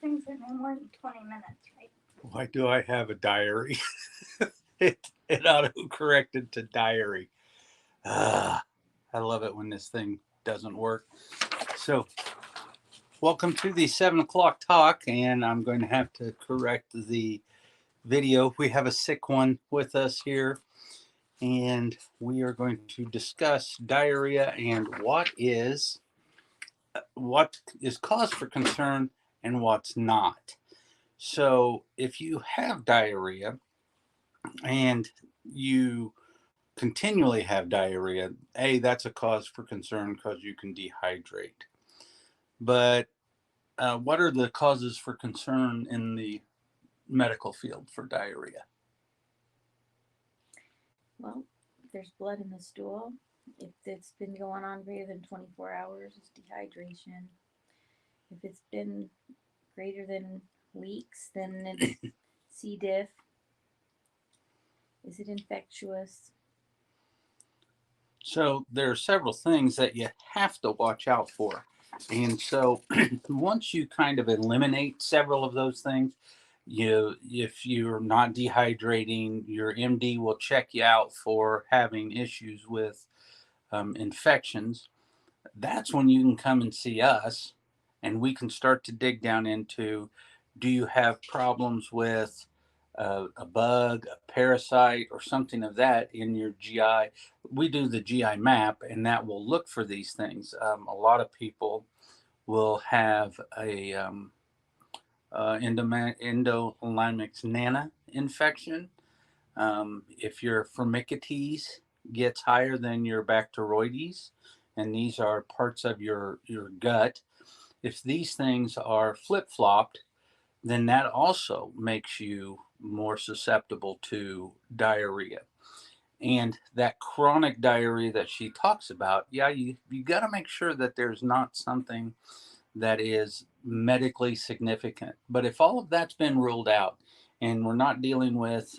things in more than 20 minutes, right? Why do I have a diary? It auto-corrected to diary. Ah, I love it when this thing doesn't work. So, welcome to the 7 o'clock talk, and I'm going to have to correct the video. We have a sick one with us here, and we are going to discuss diarrhea and what is cause for concern and what's not. So, if you have diarrhea and you continually have diarrhea, that's a cause for concern because you can dehydrate. But what are the causes for concern in the medical field for diarrhea? Well, if there's blood in the stool, if it's been going on greater than 24 hours, it's dehydration. If it's been greater than weeks, then it's C. diff. Is it infectious? So there are several things that you have to watch out for. And so once you kind of eliminate several of those things, if you're not dehydrating, your MD will check you out for having issues with infections. That's when you can come and see us, and we can start to dig down into, do you have problems with a bug, a parasite, or something of that in your GI? We do the GI map, and that will look for these things. A lot of people will have a endolimics nana infection. If your firmicutes gets higher than your bacteroides, and these are parts of your gut, if these things are flip flopped, then that also makes you more susceptible to diarrhea. And that chronic diarrhea that she talks about, you got to make sure that there's not something that is medically significant. But if all of that's been ruled out and we're not dealing with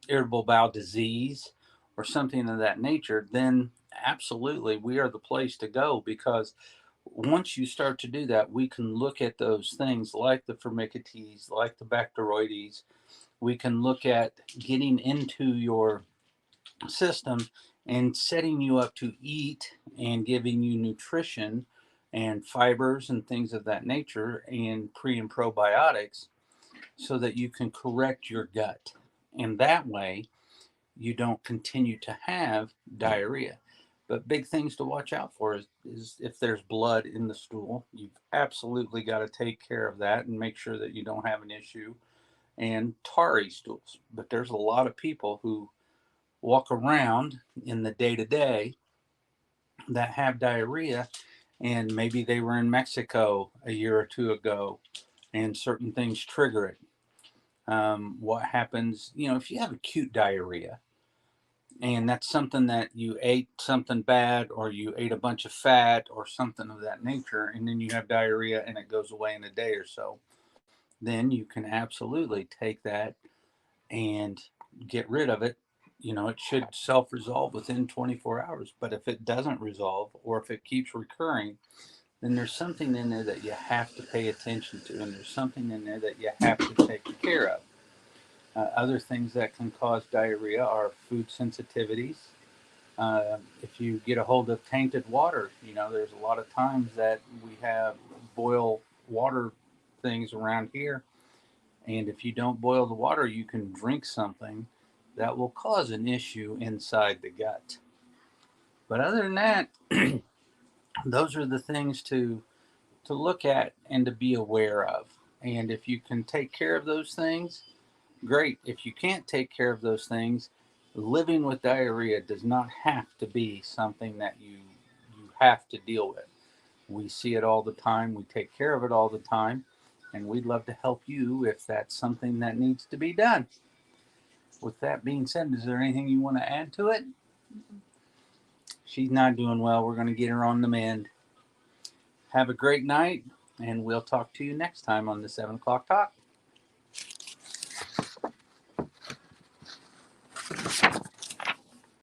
irritable bowel disease or something of that nature, then absolutely we are the place to go, because once you start to do that, we can look at those things like the firmicutes, like the bacteroides. We can look at getting into your system and setting you up to eat and giving you nutrition and fibers and things of that nature and pre and probiotics so that you can correct your gut. And that way, you don't continue to have diarrhea. But big things to watch out for is if there's blood in the stool, you've absolutely got to take care of that and make sure that you don't have an issue. And tarry stools. But there's a lot of people who walk around in the day to day that have diarrhea, and maybe they were in Mexico a year or two ago and certain things trigger it. What happens, if you have acute diarrhea, and that's something that you ate something bad or you ate a bunch of fat or something of that nature, and then you have diarrhea and it goes away in a day or so, then you can absolutely take that and get rid of it. It should self resolve within 24 hours. But if it doesn't resolve or if it keeps recurring, then there's something in there that you have to pay attention to, and there's something in there that you have to take care of. Other things that can cause diarrhea are food sensitivities. If you get a hold of tainted water, there's a lot of times that we have boil water things around here. And if you don't boil the water, you can drink something that will cause an issue inside the gut. But other than that, those are the things to look at and to be aware of. And if you can take care of those things, great. If you can't take care of those things, living with diarrhea does not have to be something that you have to deal with. We see it all the time. We take care of it all the time. And we'd love to help you if that's something that needs to be done. With that being said, is there anything you want to add to it? Mm-mm. She's not doing well. We're going to get her on the mend. Have a great night, and we'll talk to you next time on the 7 o'clock talk.